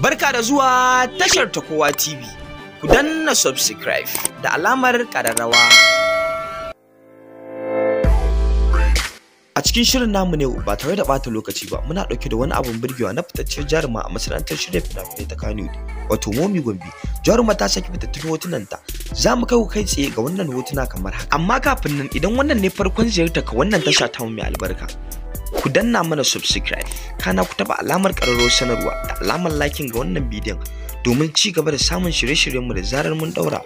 Barka da zuwa tashar ta kowa TV. Ku danna subscribe da alamar ƙararrawa. A cikin shirin namu ne ba tare da ɓata lokaci ba, muna ɗauke da wani abun burgewa na fitacciyar jaruma a masana'antar shirya fina-finai ta Kannywood, wato momee Gombe. Jaruma ta saki fitattun hotunanta. Za mu kai tsaye ga wannan hotuna kamar haka. Amma kafin nan, idan wannan ne farkon ziyartar ka wannan tasha ta mai albarka, ku danna mana subscribe, kana ku taba alamar ƙararrawar sanarwa da alamar liking ga wannan bidiyon domin ci gaba da samun shirye-shiryenmu da zarar mun daura.